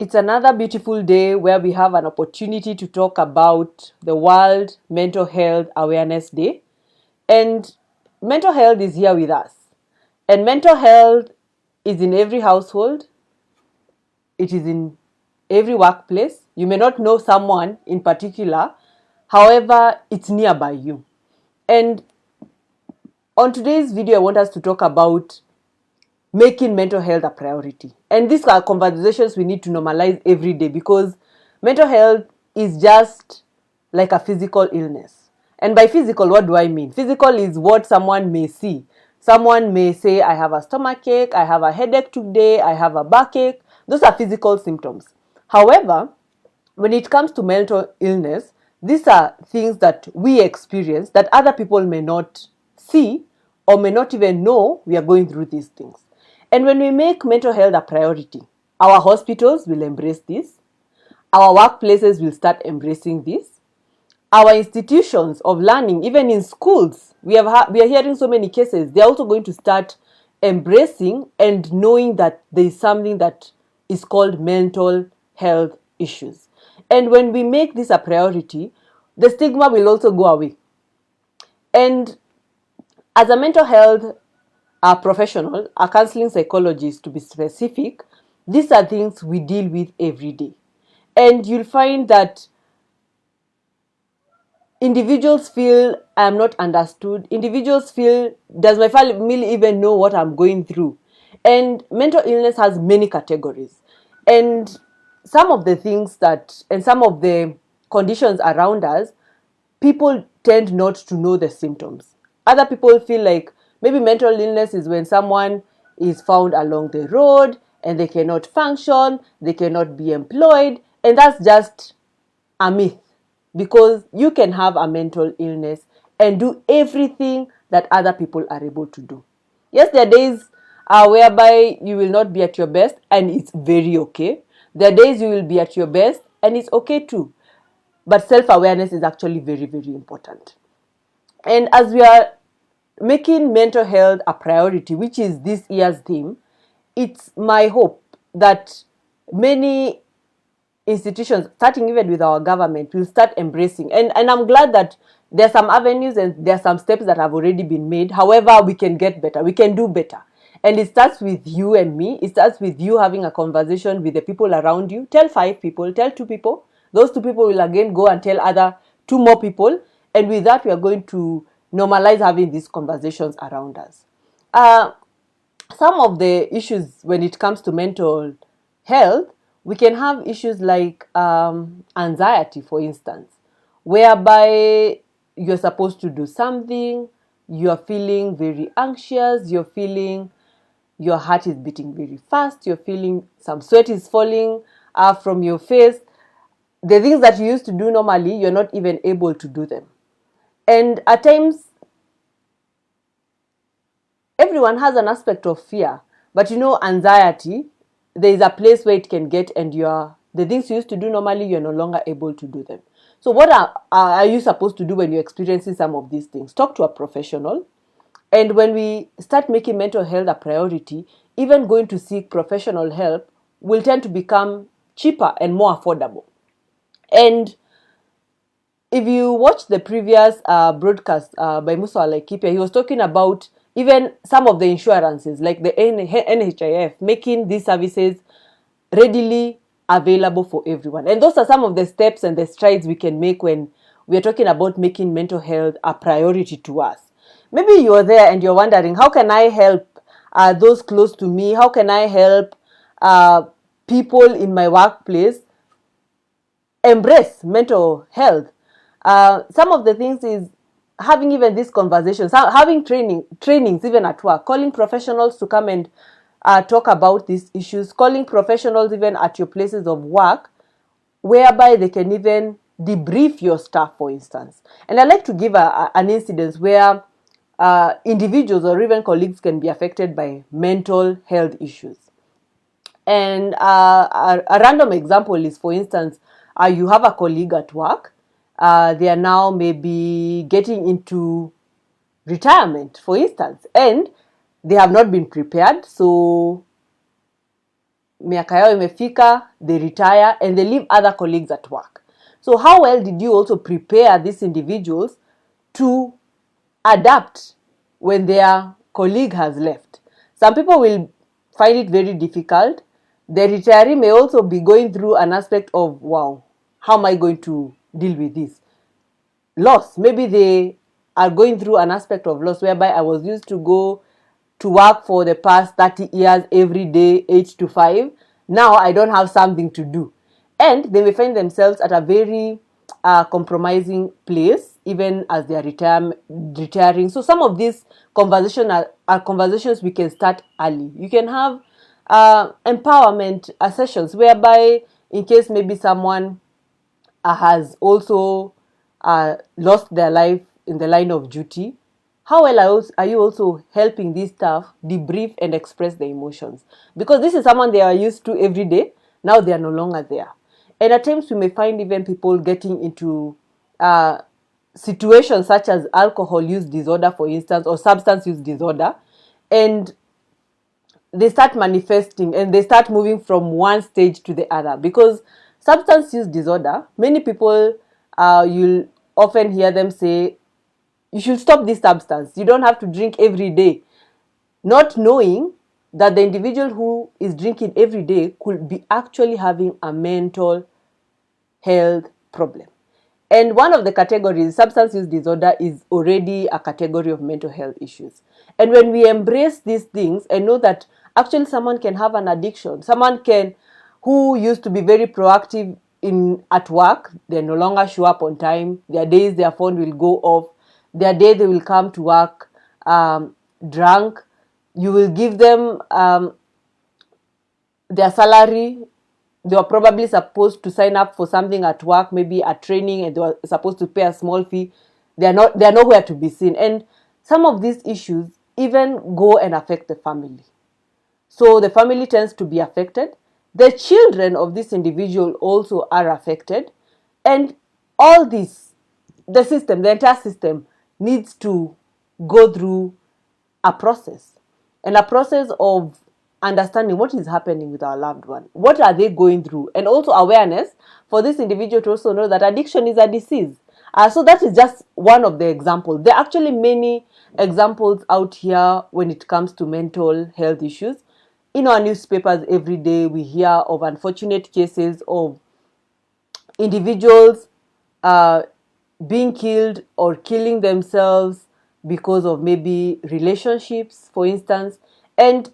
It's another beautiful day where we have an opportunity to talk about the World Mental Health Awareness Day. And mental health is here with us. And mental health is in every household, it is in every workplace. You may not know someone in particular, however, it's nearby you. And on today's video, I want us to talk about making mental health a priority. And these are conversations we need to normalize every day because mental health is just like a physical illness. And by physical, what do I mean? Physical is what someone may see. Someone may say, I have a stomach ache, I have a headache today, I have a backache. Those are physical symptoms. However, when it comes to mental illness, these are things that we experience that other people may not see or may not even know we are going through these things. And when we make mental health a priority, our hospitals will embrace this, our workplaces will start embracing this, our institutions of learning, even in schools, we are hearing so many cases, they're also going to start embracing and knowing that there is something that is called mental health issues. And when we make this a priority, the stigma will also go away. And as a mental health professional, a counseling psychologist to be specific, these are things we deal with every day. And you'll find that individuals feel I'm not understood. Individuals feel, does my family even know what I'm going through? And mental illness has many categories. And some of the things that, and some of the conditions around us, people tend not to know the symptoms. Other people feel like maybe mental illness is when someone is found along the road and they cannot function, they cannot be employed, and that's just a myth because you can have a mental illness and do everything that other people are able to do. Yes, there are days whereby you will not be at your best and it's very okay. There are days you will be at your best and it's okay too. But self-awareness is actually very, very important. And as we are making mental health a priority, which is this year's theme, it's my hope that many institutions, starting even with our government, will start embracing. And I'm glad that there are some avenues and there are some steps that have already been made. However, we can get better. We can do better. And it starts with you and me. It starts with you having a conversation with the people around you. Tell 5 people, tell 2 people. Those 2 people will again go and tell other 2 more people. And with that, we are going to normalize having these conversations around us. Some of the issues when it comes to mental health, we can have issues like anxiety, for instance, whereby you're supposed to do something, you're feeling very anxious, you're feeling your heart is beating very fast, you're feeling some sweat is falling from your face. The things that you used to do normally, you're not even able to do them. And at times, everyone has an aspect of fear, but anxiety, there is a place where it can get and the things you used to do normally, you're no longer able to do them. So what are you supposed to do when you're experiencing some of these things? Talk to a professional. And when we start making mental health a priority, even going to seek professional help will tend to become cheaper and more affordable. And if you watch the previous broadcast by Musa Laikipia, he was talking about even some of the insurances like the NHIF making these services readily available for everyone. And those are some of the steps and the strides we can make when we are talking about making mental health a priority to us. Maybe you're there and you're wondering, how can I help those close to me? How can I help people in my workplace embrace mental health? Some of the things is having even these conversations, having trainings even at work, calling professionals to come and talk about these issues, calling professionals even at your places of work, whereby they can even debrief your staff, for instance. And I like to give an incident where individuals or even colleagues can be affected by mental health issues. And a random example is, for instance, you have a colleague at work. They are now maybe getting into retirement, for instance, and they have not been prepared. So miaka yao imefika, they retire and they leave other colleagues at work. So how well did you also prepare these individuals to adapt when their colleague has left? Some people will find it very difficult. The retiree may also be going through an aspect of, wow, how am I going to deal with this? Loss. Maybe they are going through an aspect of loss whereby I was used to go to work for the past 30 years every day, 8 to 5. Now I don't have something to do. And they may find themselves at a very compromising place, even as they are retiring. So some of these conversations are conversations we can start early. You can have empowerment sessions whereby, in case maybe someone has also lost their life in the line of duty, how well are you also helping these staff debrief and express their emotions? Because this is someone they are used to every day. Now they are no longer there. And at times we may find even people getting into situations such as alcohol use disorder, for instance, or substance use disorder. And they start manifesting and they start moving from one stage to the other, because substance use disorder, many people, you'll often hear them say, you should stop this substance, you don't have to drink every day, not knowing that the individual who is drinking every day could be actually having a mental health problem. And one of the categories, substance use disorder, is already a category of mental health issues. And when we embrace these things and know that actually someone can have an addiction, someone can, who used to be very proactive at work, they no longer show up on time, there are days their phone will go off, there are days they will come to work drunk, you will give them their salary, they were probably supposed to sign up for something at work, maybe a training, and they were supposed to pay a small fee. They are nowhere to be seen. And some of these issues even go and affect the family. So the family tends to be affected. The children of this individual also are affected. And all this, the system, the entire system needs to go through a process, and a process of understanding what is happening with our loved one, what are they going through, and also awareness for this individual to also know that addiction is a disease. So that is just one of the examples. There are actually many examples out here when it comes to mental health issues. In our newspapers every day we hear of unfortunate cases of individuals being killed or killing themselves because of maybe relationships, for instance. And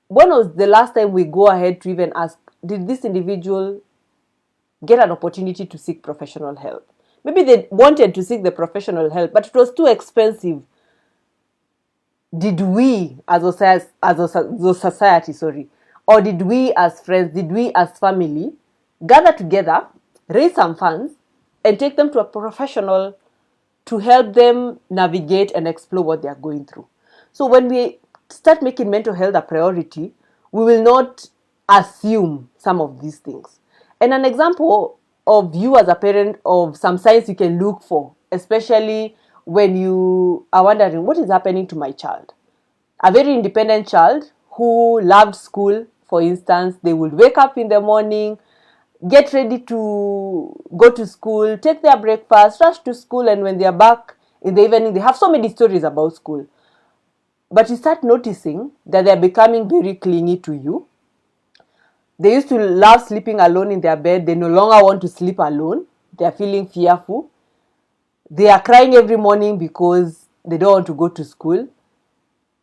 when was the last time we go ahead to even ask, did this individual get an opportunity to seek professional help? Maybe they wanted to seek the professional help, but it was too expensive. Did we as a society, sorry, or did we as friends, did we as family gather together, raise some funds, and take them to a professional to help them navigate and explore what they are going through? So when we start making mental health a priority, we will not assume some of these things. And an example of you as a parent, of some signs you can look for, especially when you are wondering what is happening to my child. A very independent child who loved school, for instance, they would wake up in the morning, get ready to go to school, take their breakfast, rush to school, and when they are back in the evening, they have so many stories about school. But you start noticing that they're becoming very clingy to you. They used to love sleeping alone in their bed. They no longer want to sleep alone. They are feeling fearful. They are crying every morning because they don't want to go to school.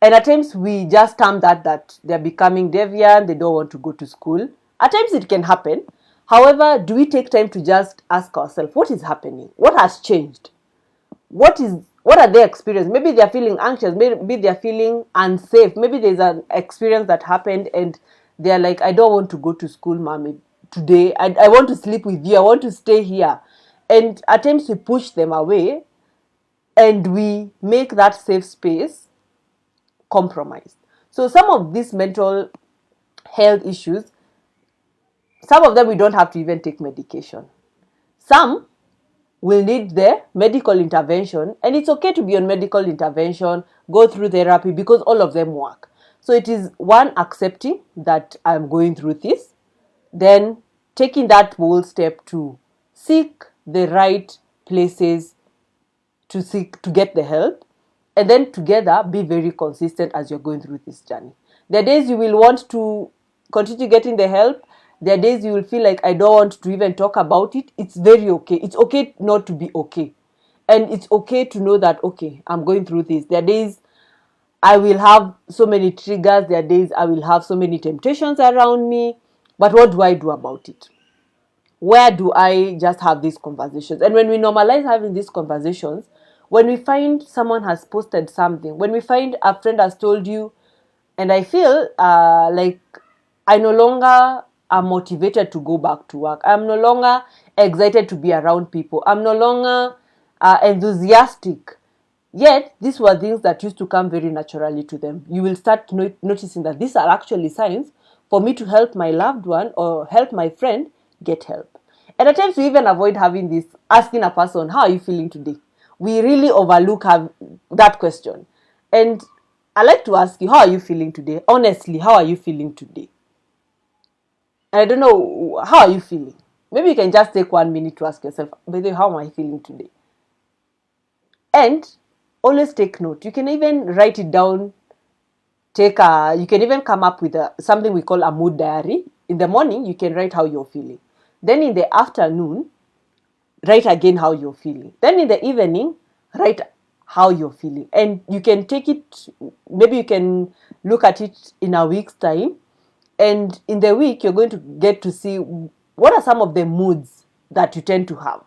And at times we just term that they're becoming deviant, they don't want to go to school. At times it can happen. However, do we take time to just ask ourselves, what is happening? What has changed? What are they experiencing? Maybe they're feeling anxious, maybe they're feeling unsafe, maybe there's an experience that happened and they're like, I don't want to go to school, mommy, today. I want to sleep with you, I want to stay here. And at times we push them away and we make that safe space compromised. So some of these mental health issues, some of them we don't have to even take medication. Some will need the medical intervention, and it's okay to be on medical intervention, go through therapy, because all of them work. So it is one, accepting that I'm going through this, then taking that bold step to seek the right places to get the help, and then together be very consistent as you're going through this journey. There are days you will want to continue getting the help. There are days you will feel like, I don't want to even talk about it. It's very okay. It's okay not to be okay. And it's okay to know that, okay, I'm going through this. There are days I will have so many triggers. There are days I will have so many temptations around me. But what do I do about it? Where do I just have these conversations? And when we normalize having these conversations, when we find someone has posted something, when we find a friend has told you, and I feel like I no longer am motivated to go back to work. I'm no longer excited to be around people. I'm no longer enthusiastic. Yet, these were things that used to come very naturally to them. You will start noticing that these are actually signs for me to help my loved one or help my friend get help. And at times we even avoid having this, asking a person, how are you feeling today? We really overlook that question. And I like to ask you, how are you feeling today? Honestly, how are you feeling today? And I don't know, how are you feeling? Maybe you can just take 1 minute to ask yourself, by the way, how am I feeling today? And always take note. You can even write it down. You can even come up with something we call a mood diary. In the morning, you can write how you're feeling. Then in the afternoon, write again how you're feeling. Then in the evening, write how you're feeling. And you can take it, maybe you can look at it in a week's time. And in the week, you're going to get to see what are some of the moods that you tend to have.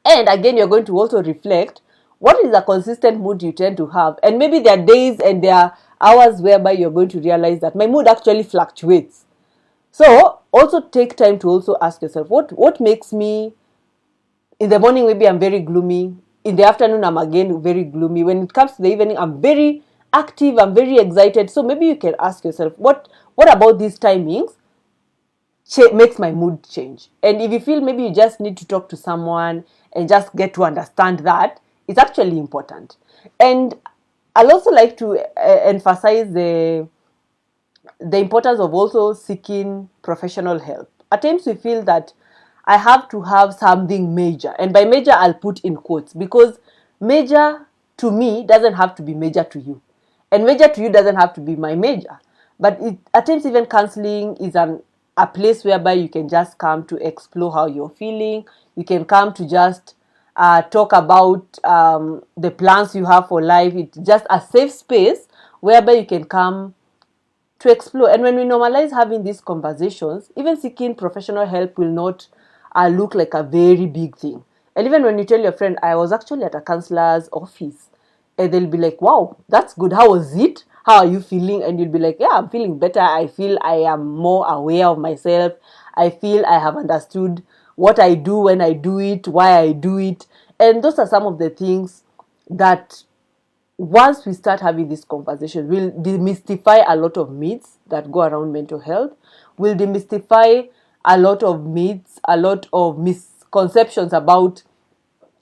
And again, you're going to also reflect what is the consistent mood you tend to have. And maybe there are days and there are hours whereby you're going to realize that my mood actually fluctuates. So also take time to also ask yourself, what makes me, in the morning maybe I'm very gloomy, in the afternoon I'm again very gloomy, when it comes to the evening I'm very active, I'm very excited. So maybe you can ask yourself, what about these timings makes my mood change? And if you feel maybe you just need to talk to someone and just get to understand that, it's actually important. And I'll also like to emphasize the importance of also seeking professional help. At times we feel that I have to have something major, and by major I'll put in quotes, because major to me doesn't have to be major to you, and major to you doesn't have to be my major. But at times even counseling is a place whereby you can just come to explore how you're feeling. You can come to just talk about the plans you have for life. It's just a safe space whereby you can come to explore. And when we normalize having these conversations, even seeking professional help will not look like a very big thing. And even when you tell your friend, I was actually at a counselor's office, and they'll be like, wow, that's good. How was it? How are you feeling? And you'll be like, yeah, I'm feeling better. I feel I am more aware of myself. I feel I have understood what I do when I do it, why I do it. And those are some of the things that once we start having this conversation, we'll demystify a lot of myths that go around mental health. We'll demystify a lot of myths, a lot of misconceptions about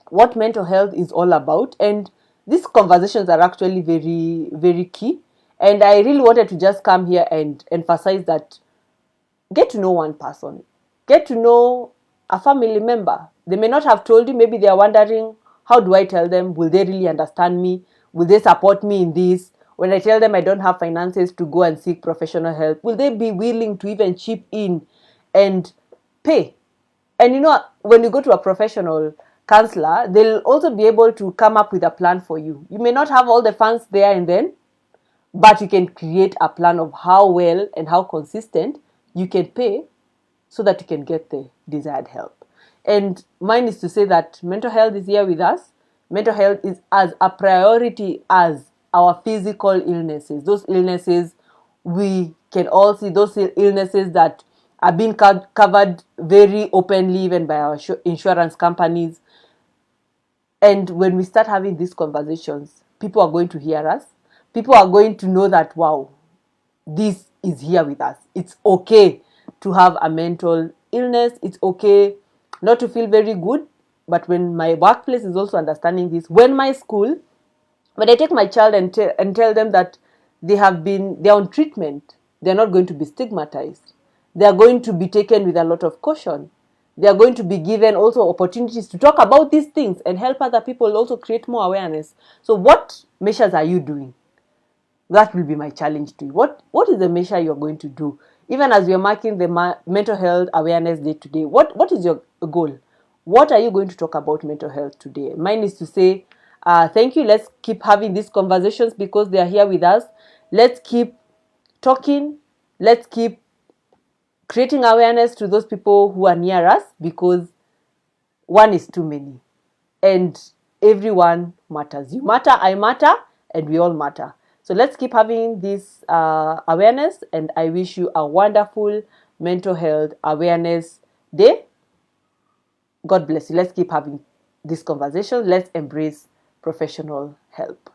what mental health is all about. And these conversations are actually very, very key. And I really wanted to just come here and emphasize that get to know one person, get to know a family member. They may not have told you, maybe they are wondering, how do I tell them? Will they really understand me? Will they support me in this? When I tell them I don't have finances to go and seek professional help, will they be willing to even chip in and pay? And when you go to a professional counselor, they'll also be able to come up with a plan for you. You may not have all the funds there and then, but you can create a plan of how well and how consistent you can pay so that you can get the desired help. And mine is to say that mental health is here with us. Mental health is as a priority as our physical illnesses. Those illnesses we can all see, those illnesses that are being covered very openly even by our insurance companies. And when we start having these conversations, people are going to hear us. People are going to know that, wow, this is here with us. It's okay to have a mental illness. It's okay not to feel very good. But when my workplace is also understanding this, when I take my child and tell them that they're on treatment, they're not going to be stigmatized. They're going to be taken with a lot of caution. They are going to be given also opportunities to talk about these things and help other people also create more awareness. So what measures are you doing? That will be my challenge to you. What is the measure you're going to do? Even as we're marking the mental health awareness day today, what is your goal? What are you going to talk about mental health today? Mine is to say, thank you. Let's keep having these conversations because they are here with us. Let's keep talking. Let's keep creating awareness to those people who are near us, because one is too many. And everyone matters. You matter, I matter, and we all matter. So let's keep having this awareness, and I wish you a wonderful mental health awareness day. God bless you. Let's keep having this conversation. Let's embrace professional help.